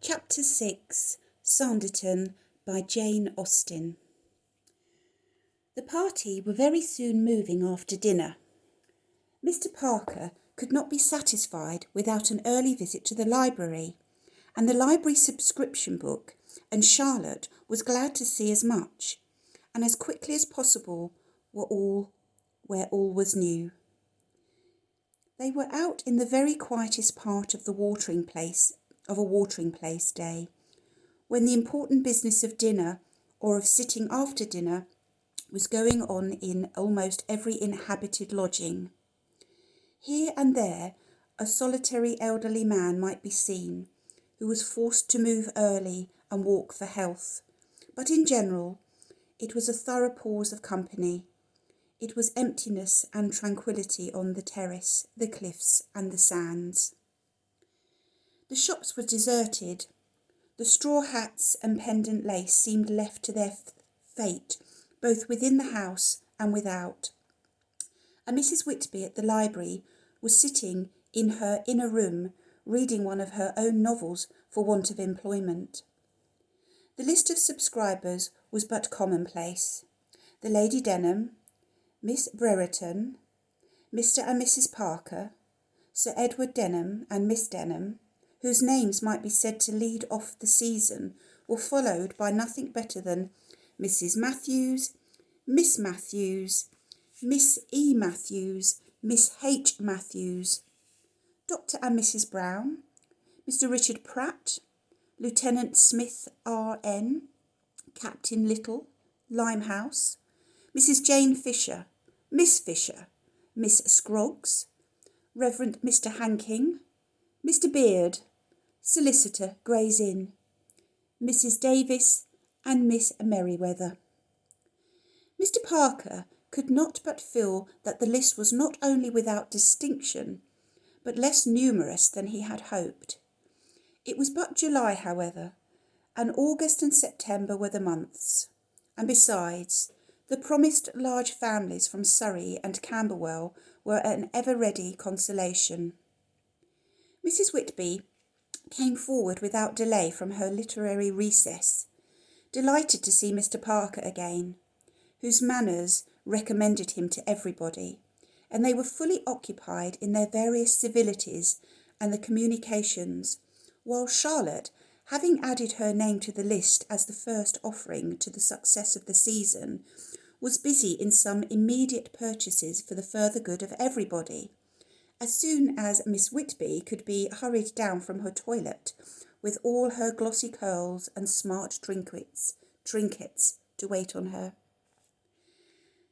Chapter 6 Sanditon by Jane Austen. The party were very soon moving after dinner. Mr. Parker could not be satisfied without an early visit to the library, and the library subscription book, and Charlotte was glad to see as much, and as quickly as possible where all was new. They were out in the very quietest part of a watering place day, when the important business of dinner or of sitting after dinner was going on in almost every inhabited lodging. Here and there a solitary elderly man might be seen, who was forced to move early and walk for health, but in general it was a thorough pause of company. It was emptiness and tranquillity on the terrace, the cliffs and the sands. The shops were deserted. The straw hats and pendant lace seemed left to their fate, both within the house and without. And Mrs. Whitby at the library was sitting in her inner room, reading one of her own novels for want of employment. The list of subscribers was but commonplace. The Lady Denham, Miss Brereton, Mr. and Mrs. Parker, Sir Edward Denham and Miss Denham, whose names might be said to lead off the season, were followed by nothing better than Mrs. Matthews, Miss Matthews, Miss E. Matthews, Miss H. Matthews, Dr. and Mrs. Brown, Mr. Richard Pratt, Lieutenant Smith R.N., Captain Little, Limehouse, Mrs. Jane Fisher, Miss Scroggs, Reverend Mr. Hanking, Mr. Beard, Solicitor, Gray's Inn, Mrs. Davis and Miss Merriweather. Mr. Parker could not but feel that the list was not only without distinction, but less numerous than he had hoped. It was but July, however, and August and September were the months, and besides, the promised large families from Surrey and Camberwell were an ever-ready consolation. Mrs. Whitby came forward without delay from her literary recess, delighted to see Mr. Parker again, whose manners recommended him to everybody, and they were fully occupied in their various civilities and the communications, while Charlotte, having added her name to the list as the first offering to the success of the season, was busy in some immediate purchases for the further good of everybody. As soon as Miss Whitby could be hurried down from her toilet, with all her glossy curls and smart trinkets to wait on her.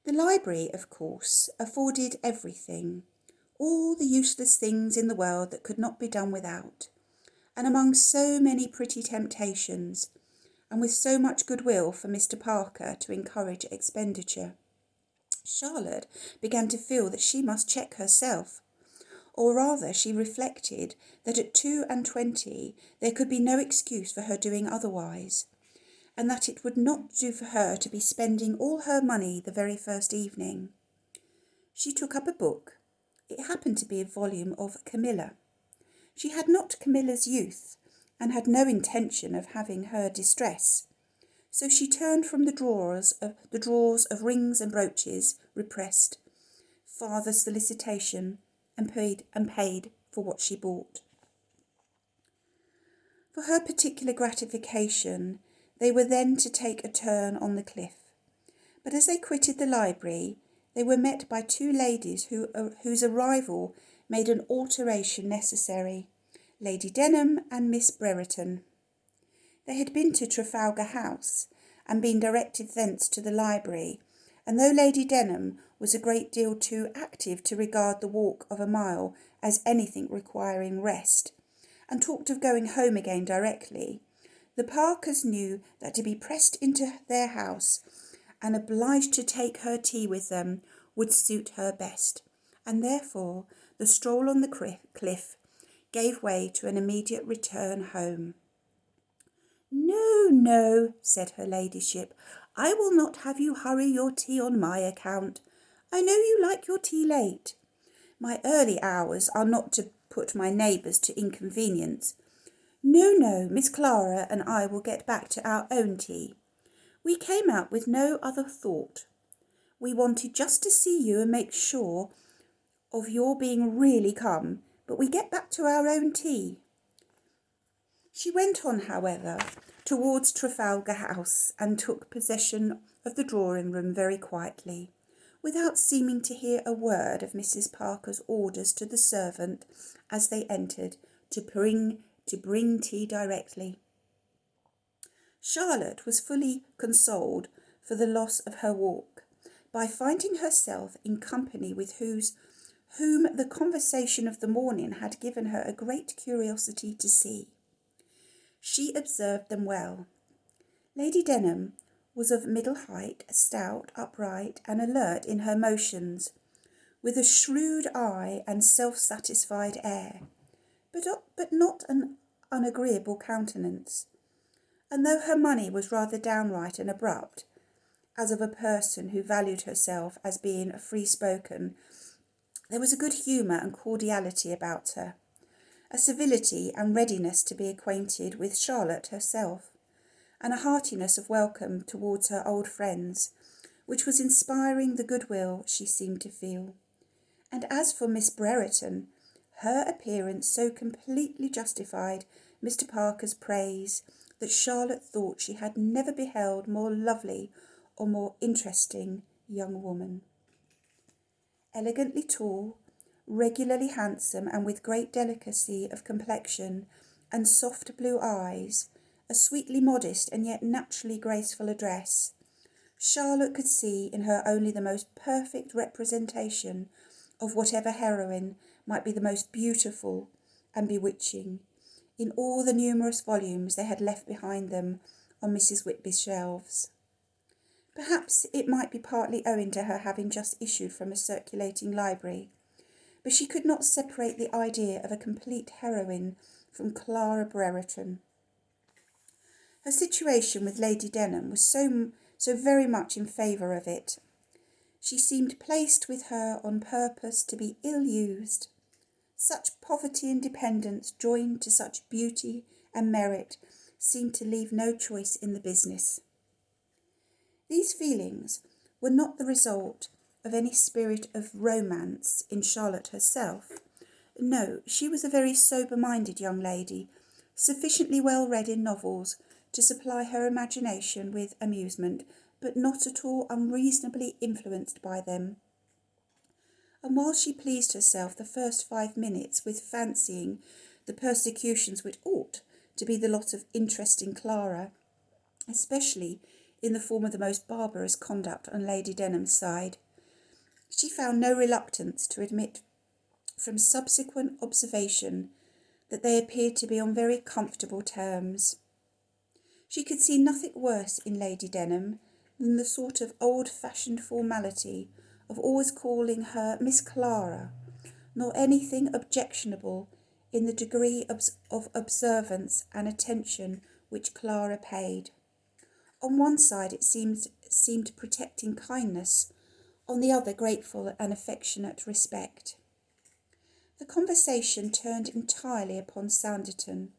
The library, of course, afforded everything, all the useless things in the world that could not be done without, and among so many pretty temptations, and with so much goodwill for Mr. Parker to encourage expenditure, Charlotte began to feel that she must check herself, or rather she reflected that at 22 there could be no excuse for her doing otherwise, and that it would not do for her to be spending all her money the very first evening. She took up a book. It happened to be a volume of Camilla. She had not Camilla's youth, and had no intention of having her distress. So she turned from the drawers of rings and brooches, repressed, farther solicitation, and paid for what she bought. For her particular gratification, they were then to take a turn on the cliff. But as they quitted the library, they were met by two ladies whose arrival made an alteration necessary, Lady Denham and Miss Brereton. They had been to Trafalgar House, and been directed thence to the library, and though Lady Denham was a great deal too active to regard the walk of a mile as anything requiring rest, and talked of going home again directly, the Parkers knew that to be pressed into their house and obliged to take her tea with them would suit her best, and therefore the stroll on the cliff gave way to an immediate return home. "No, no," said her ladyship, "I will not have you hurry your tea on my account. I know you like your tea late. My early hours are not to put my neighbours to inconvenience. No, Miss Clara and I will get back to our own tea. We came out with no other thought. We wanted just to see you and make sure of your being really come, but we get back to our own tea." She went on, however, towards Trafalgar House and took possession of the drawing-room very quietly, without seeming to hear a word of Mrs. Parker's orders to the servant as they entered to bring tea directly. Charlotte was fully consoled for the loss of her walk by finding herself in company with whom the conversation of the morning had given her a great curiosity to see. She observed them well. Lady Denham was of middle height, stout, upright, and alert in her motions, with a shrewd eye and self-satisfied air, but not an unagreeable countenance. And though her manner was rather downright and abrupt, as of a person who valued herself as being free-spoken, there was a good humour and cordiality about her, a civility and readiness to be acquainted with Charlotte herself, and a heartiness of welcome towards her old friends, which was inspiring the goodwill she seemed to feel. And as for Miss Brereton, her appearance so completely justified Mr. Parker's praise that Charlotte thought she had never beheld more lovely or more interesting young woman. Elegantly tall, regularly handsome, and with great delicacy of complexion and soft blue eyes, a sweetly modest and yet naturally graceful address, Charlotte could see in her only the most perfect representation of whatever heroine might be the most beautiful and bewitching in all the numerous volumes they had left behind them on Mrs. Whitby's shelves. Perhaps it might be partly owing to her having just issued from a circulating library, but she could not separate the idea of a complete heroine from Clara Brereton. Her situation with Lady Denham was so very much in favour of it. She seemed placed with her on purpose to be ill-used. Such poverty and dependence joined to such beauty and merit seemed to leave no choice in the business. These feelings were not the result of any spirit of romance in Charlotte herself. No, she was a very sober-minded young lady, sufficiently well read in novels to supply her imagination with amusement, but not at all unreasonably influenced by them. And while she pleased herself the first 5 minutes with fancying the persecutions which ought to be the lot of interesting Clara, especially in the form of the most barbarous conduct on Lady Denham's side, she found no reluctance to admit from subsequent observation that they appeared to be on very comfortable terms. She could see nothing worse in Lady Denham than the sort of old-fashioned formality of always calling her Miss Clara, nor anything objectionable in the degree of observance and attention which Clara paid. On one side it seemed protecting kindness, on the other grateful and affectionate respect. The conversation turned entirely upon Sanditon,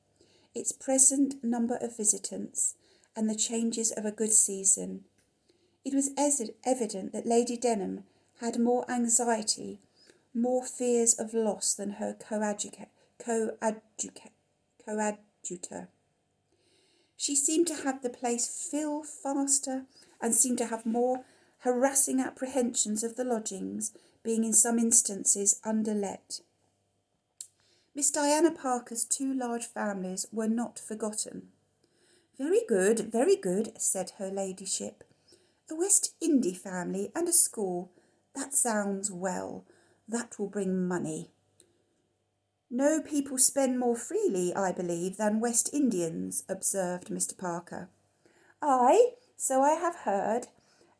its present number of visitants, and the changes of a good season. It was evident that Lady Denham had more anxiety, more fears of loss than her coadjutor. She seemed to have the place fill faster and seemed to have more harassing apprehensions of the lodgings being in some instances underlet. Miss Diana Parker's 2 large families were not forgotten. Very good, said her ladyship. A West India family and a school. That sounds well. That will bring money. No people spend more freely, I believe, than West Indians, observed Mr. Parker. Aye, so I have heard,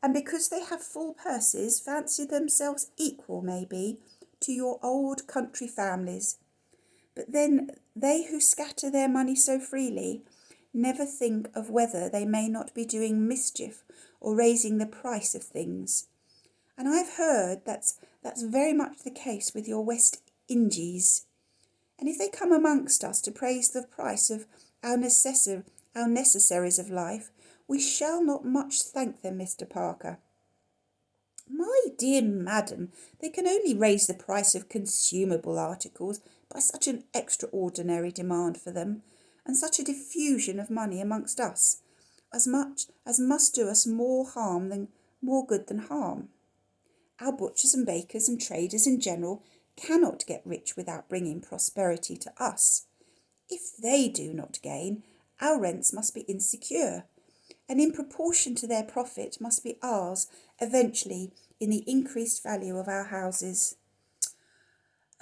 and because they have full purses, fancy themselves equal, maybe, to your old country families. But then they who scatter their money so freely never think of whether they may not be doing mischief or raising the price of things. And I've heard that's very much the case with your West Indies. and if they come amongst us to praise the price of our necessaries of life, we shall not much thank them, Mr. Parker. My dear madam, they can only raise the price of consumable articles by such an extraordinary demand for them, and such a diffusion of money amongst us, as much as must do us more good than harm. Our butchers and bakers and traders in general cannot get rich without bringing prosperity to us. If they do not gain, our rents must be insecure, and in proportion to their profit must be ours eventually in the increased value of our houses.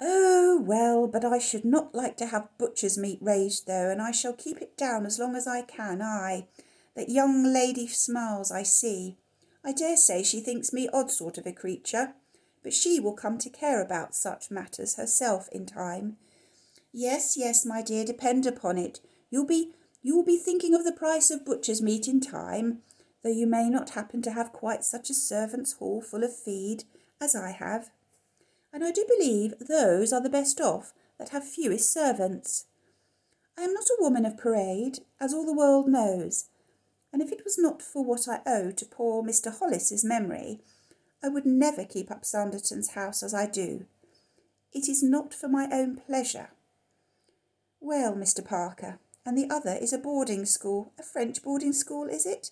Oh, well, but I should not like to have butcher's meat raised, though, and I shall keep it down as long as I can. Aye, that young lady smiles, I see. I dare say she thinks me odd sort of a creature, but she will come to care about such matters herself in time. Yes, yes, my dear, depend upon it. You will be thinking of the price of butcher's meat in time, though you may not happen to have quite such a servants' hall full of feed as I have. And I do believe those are the best off that have fewest servants. I am not a woman of parade, as all the world knows, and if it was not for what I owe to poor Mr. Hollis's memory, I would never keep up Sanditon's house as I do. It is not for my own pleasure. Well, Mr. Parker, and the other is a boarding school, a French boarding school, is it?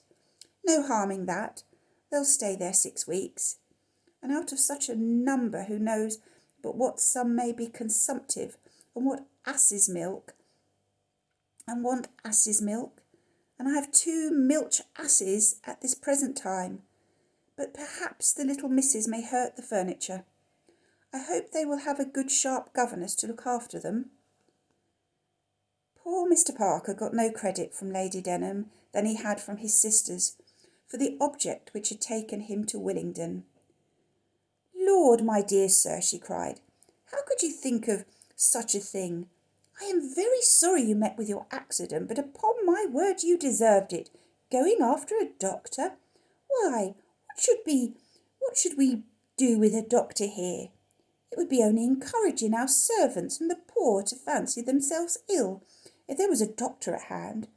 No harming that. They'll stay there 6 weeks. And out of such a number who knows but what some may be consumptive and want ass's milk, and I have 2 milch asses at this present time, but perhaps the little misses may hurt the furniture. I hope they will have a good sharp governess to look after them. Poor Mr. Parker got no credit from Lady Denham than he had from his sisters for the object which had taken him to Willingdon. Lord, my dear sir, she cried, how could you think of such a thing? I am very sorry you met with your accident, but upon my word you deserved it. Going after a doctor? Why, what should we do with a doctor here? It would be only encouraging our servants and the poor to fancy themselves ill, if there was a doctor at hand.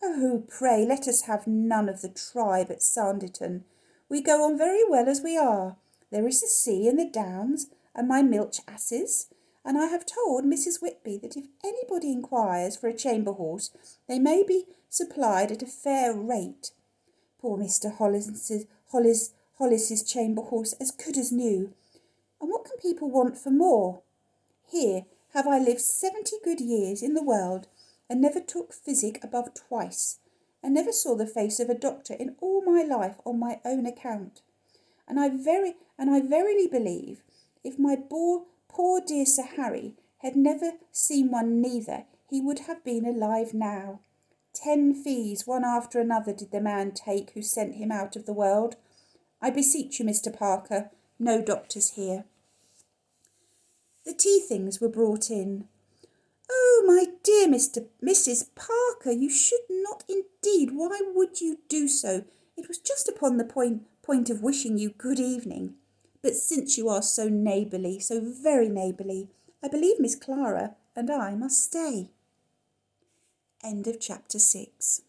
Oh, pray let us have none of the tribe at Sanditon. We go on very well as we are. There is the sea and the downs, and my milch asses, and I have told Mrs. Whitby that if anybody inquires for a chamber horse, they may be supplied at a fair rate. Poor Mr. Hollis's chamber horse as good as new. And what can people want for more? Here have I lived 70 good years in the world, and never took physic above twice, and never saw the face of a doctor in all my life on my own account. And I verily believe, if my poor dear Sir Harry had never seen one neither, he would have been alive now. 10 fees, one after another, did the man take who sent him out of the world. I beseech you, Mr. Parker, no doctors here. The tea things were brought in. Oh, my dear Mrs. Parker, you should not indeed. Why would you do so? It was just upon the point of wishing you good evening. But since you are so neighbourly, so very neighbourly, I believe Miss Clara and I must stay. End of chapter 6.